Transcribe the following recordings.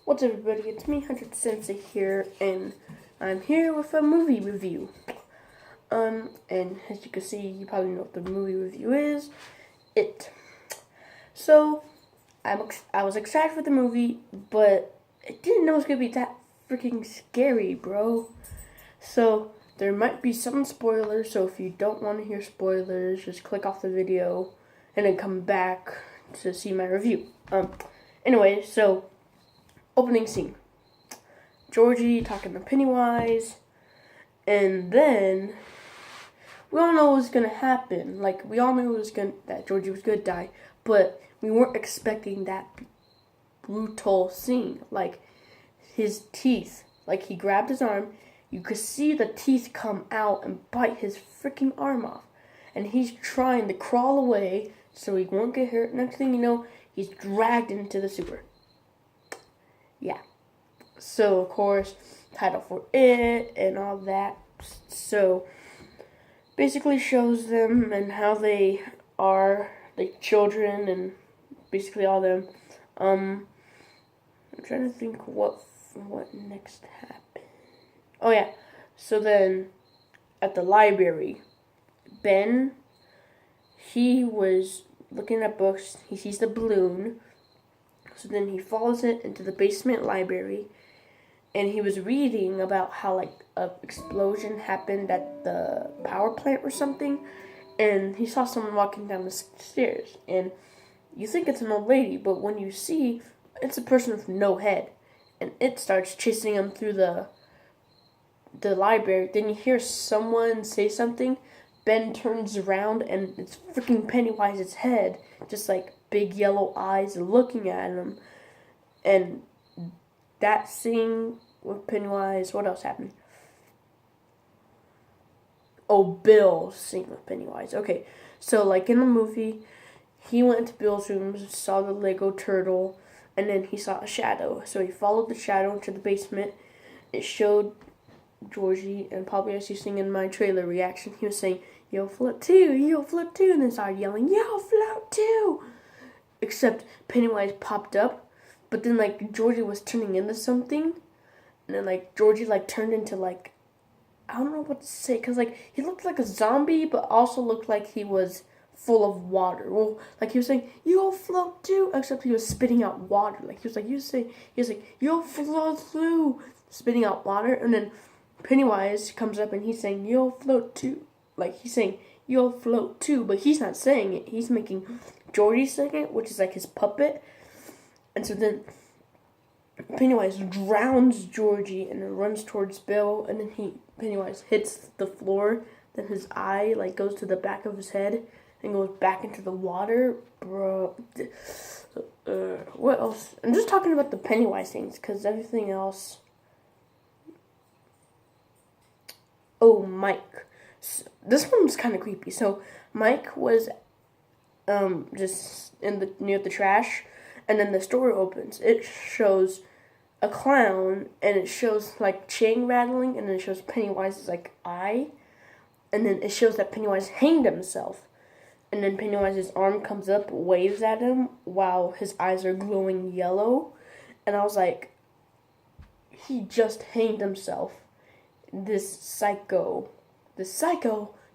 What's up, everybody? It's me, Hunter Sensei here, and I'm here with a movie review. And as you can see, you probably know what the movie review is. It. So, I was excited for the movie, but I didn't know it was gonna be that freaking scary, bro. So there might be some spoilers. So if you don't want to hear spoilers, just click off the video and then come back to see my review. Anyway, so. Opening scene. Georgie talking to Pennywise, and then we all know what's gonna happen. Like, we all knew that Georgie was gonna die, but we weren't expecting that brutal scene. Like, his teeth, like, he grabbed his arm, you could see the teeth come out and bite his freaking arm off, and he's trying to crawl away so he won't get hurt. Next thing you know, he's dragged into the sewer. Yeah. So, of course, title for it and all that. So, basically shows them and how they are, like, children and basically all them. I'm trying to think what next happened. Oh, yeah. So then, at the library, Ben, he was looking at books. He sees the balloon. So then he follows it into the basement library, and he was reading about how, like, an explosion happened at the power plant or something, and he saw someone walking down the stairs, and you think it's an old lady, but when you see, it's a person with no head, and it starts chasing him through the library. Then you hear someone say something. Ben turns around, and it's freaking Pennywise's head, just like big yellow eyes looking at him. And that scene with Pennywise, what else happened? Oh, Bill scene with Pennywise. Okay, so like in the movie, he went into Bill's room, saw the Lego turtle, and then he saw a shadow. So he followed the shadow into the basement. It showed Georgie, and probably as you sing in my trailer reaction, he was saying, "Yo, float too, yo, float too," and then started yelling, "Yo, float too!" Except Pennywise popped up, but then, like, Georgie was turning into something, and then, like, Georgie, like, turned into, like, I don't know what to say, because, like, he looked like a zombie, but also looked like he was full of water. Well, like, he was saying, "You'll float too," except he was spitting out water. Like, he was like, "You'll float through," spitting out water, and then Pennywise comes up and he's saying, "You'll float too." Like, he's saying, "You'll float too," but he's not saying it. He's making Georgie saying it, which is like his puppet. And so then Pennywise drowns Georgie and then runs towards Bill, and then Pennywise hits the floor. Then his eye, like, goes to the back of his head and goes back into the water. Bro, what else? I'm just talking about the Pennywise things, because everything else. Oh, Mike. So, this one was kind of creepy. So Mike was just near the trash, and then the store opens. It shows a clown, and it shows like chain rattling, and then it shows Pennywise's like eye, and then it shows that Pennywise hanged himself, and then Pennywise's arm comes up, waves at him while his eyes are glowing yellow, and I was like, he just hanged himself. This psycho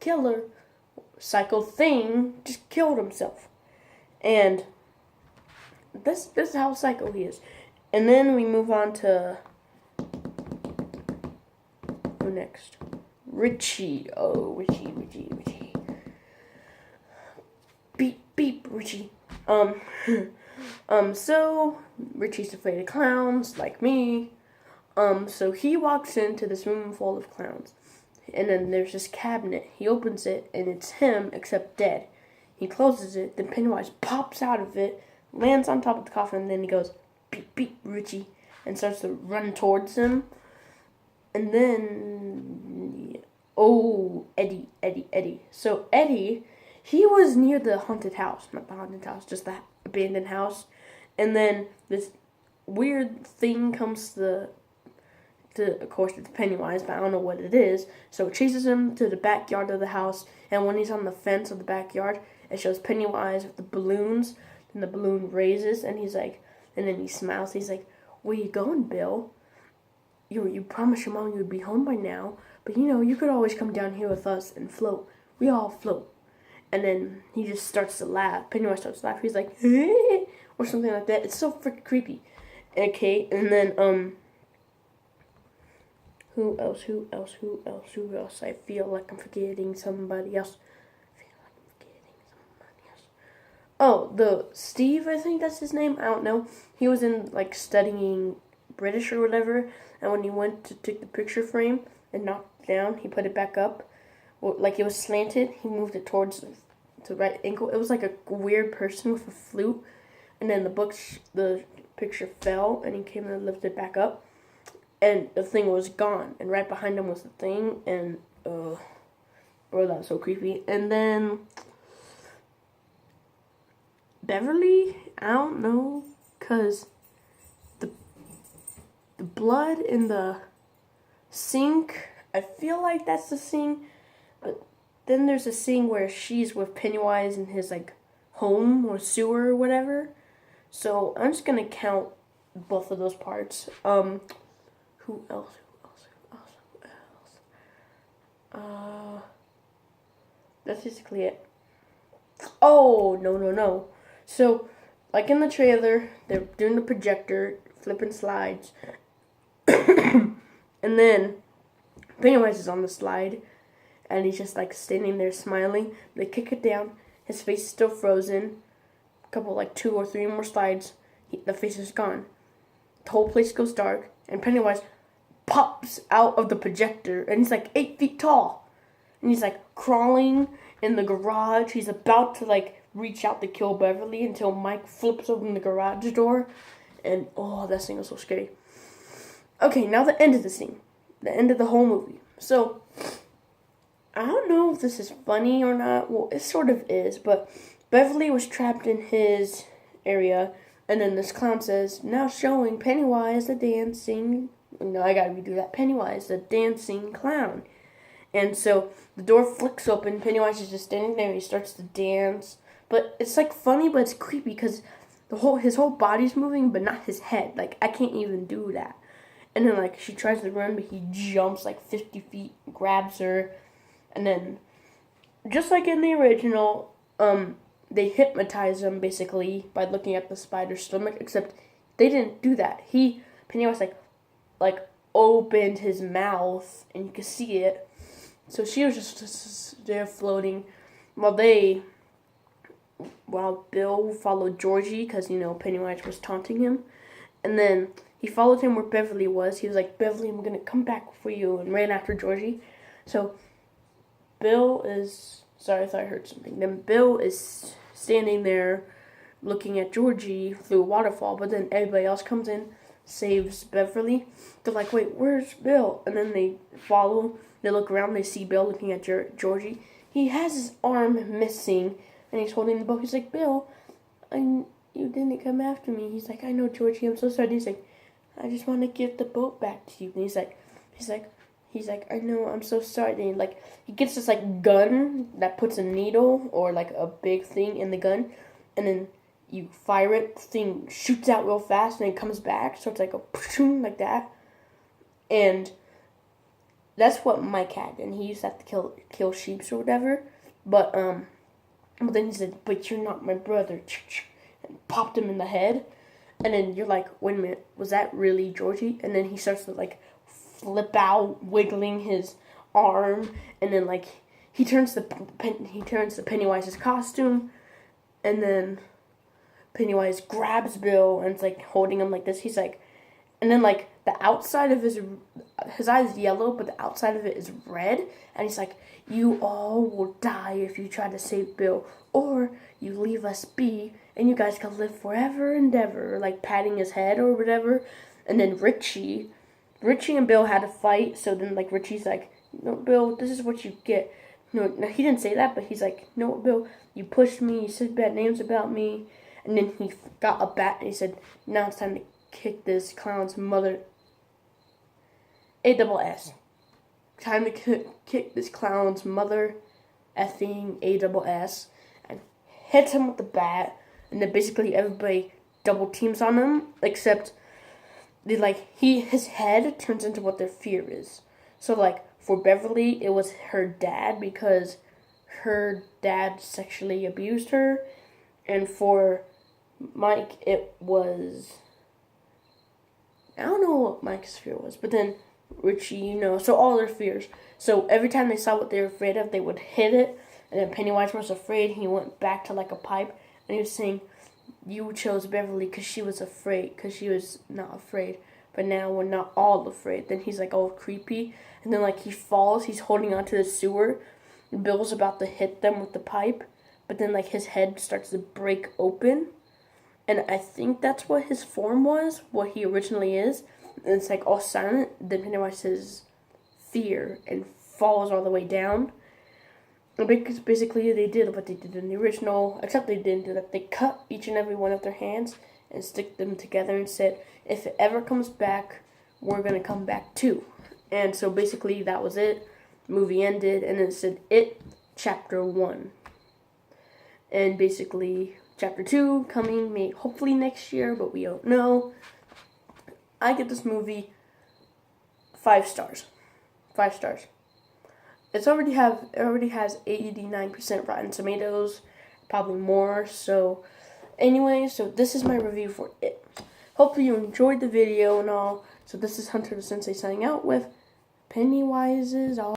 killer, psycho thing just killed himself. And this is how psycho he is. And then we move on to who next? Richie. Oh, Richie. Beep, Richie. So Richie's afraid of clowns, like me. So he walks into this room full of clowns. And then there's this cabinet. He opens it, and it's him, except dead. He closes it, then Pennywise pops out of it, lands on top of the coffin, and then he goes, "Beep, Richie," and starts to run towards him. And then, oh, Eddie. So Eddie, he was near the haunted house. Not the haunted house, just the abandoned house. And then this weird thing comes of course, it's Pennywise, but I don't know what it is. So it chases him to the backyard of the house, and when he's on the fence of the backyard, it shows Pennywise with the balloons, and the balloon raises, and he's like, and then he smiles, he's like, "Where you going, Bill? You promised your mom you would be home by now, but you could always come down here with us and float. We all float." And then he just starts to laugh. Pennywise starts to laugh. He's like, or something like that. It's so freaking creepy. Okay, and then, who else? I feel like I'm forgetting somebody else. Oh, the Steve, I think that's his name. I don't know. He was in, like, studying British or whatever, and when he went to take the picture frame and knocked it down, he put it back up. Like, it was slanted. He moved it towards the right angle. It was like a weird person with a flute, and then the picture fell, and he came and lifted it back up, and the thing was gone, and right behind him was the thing, and, bro, that was so creepy. And then Beverly, I don't know, because the blood in the sink, I feel like that's the scene, but then there's a scene where she's with Pennywise in his, like, home or sewer or whatever, so I'm just gonna count both of those parts. Who else? That's basically it. Oh, no. So, like in the trailer, they're doing the projector, flipping slides, and then Pennywise is on the slide, and he's just like standing there smiling. They kick it down, his face is still frozen. A couple, like 2 or 3 more slides, the face is gone. The whole place goes dark, and Pennywise pops out of the projector, and he's like 8 feet tall, and he's like crawling in the garage. He's about to like reach out to kill Beverly until Mike flips open the garage door, and oh, that scene was so scary. Okay, now the end of the scene, the end of the whole movie. So I don't know if this is funny or not. Well, it sort of is, but Beverly was trapped in his area, and then this clown says, "Now showing Pennywise the dancing." No, I gotta redo that. Pennywise the dancing clown. And so the door flicks open. Pennywise is just standing there, and he starts to dance. But it's like funny, but it's creepy because his whole body's moving, but not his head. Like, I can't even do that. And then like she tries to run, but he jumps like 50 feet, grabs her, and then just like in the original, they hypnotize him basically by looking at the spider's stomach. Except they didn't do that. Pennywise like opened his mouth, and you could see it. So she was just there floating, while Bill followed Georgie, because, Pennywise was taunting him. And then he followed him where Beverly was. He was like, "Beverly, I'm going to come back for you," and ran after Georgie. So Bill is... Sorry, I thought I heard something. Then Bill is standing there looking at Georgie through a waterfall, but then everybody else comes in, saves Beverly. They're like, "Wait, where's Bill?" And then they follow. They look around. They see Bill looking at Georgie. He has his arm missing, and he's holding the boat. He's like, "Bill, you didn't come after me." He's like, "I know, Georgie. I'm so sorry." He's like, "I just want to give the boat back to you." And he's like, "I know. I'm so sorry." And he gets this gun that puts a needle or a big thing in the gun, and then you fire it. The thing shoots out real fast, and it comes back. So it's like a pshing, like that, and that's what Mike had, and he used to have to kill sheeps or whatever. But then he said, "But you're not my brother," and popped him in the head. And then you're like, "Wait a minute, was that really Georgie?" And then he starts to flip out, wiggling his arm, and then he turns to Pennywise's costume, and then Pennywise grabs Bill and it's holding him like this. He's like, and then the outside of his eye is yellow, but the outside of it is red, and he's like, "You all will die if you try to save Bill, or you leave us be, and you guys can live forever and ever," patting his head or whatever. And then Richie and Bill had a fight, so then Richie's like, "No, Bill, this is what you get." No, he didn't say that, but he's like, "No, Bill, you pushed me, you said bad names about me." And then he got a bat and he said, "Now it's time to kick this clown's mother. ASS. Time to kick this clown's mother effing ASS." And hits him with the bat. And then basically everybody double teams on him, except his head turns into what their fear is. So like for Beverly, it was her dad because her dad sexually abused her, and for Mike, it was, I don't know what Mike's fear was, but then Richie, so all their fears. So every time they saw what they were afraid of, they would hit it, and then Pennywise was afraid. He went back to like a pipe, and he was saying, "You chose Beverly because she was afraid, because she was not afraid. But now we're not all afraid." Then he's like all creepy, and then like he falls. He's holding onto the sewer. And Bill's about to hit them with the pipe, but then like his head starts to break open, and I think that's what his form was, what he originally is. And it's like all silent. Then Pennywise says fear and falls all the way down. And because basically they did what they did in the original, except they didn't do that. They cut each and every one of their hands and stick them together and said, if it ever comes back, we're going to come back too. And so basically that was it. The movie ended, and it said It Chapter 1. And basically Chapter 2 coming hopefully next year, but we don't know. I give this movie 5 stars. 5 stars. It already has 89% Rotten Tomatoes, probably more. So anyway, so this is my review for It. Hopefully you enjoyed the video and all. So this is Hunter the Sensei signing out with Pennywise's all.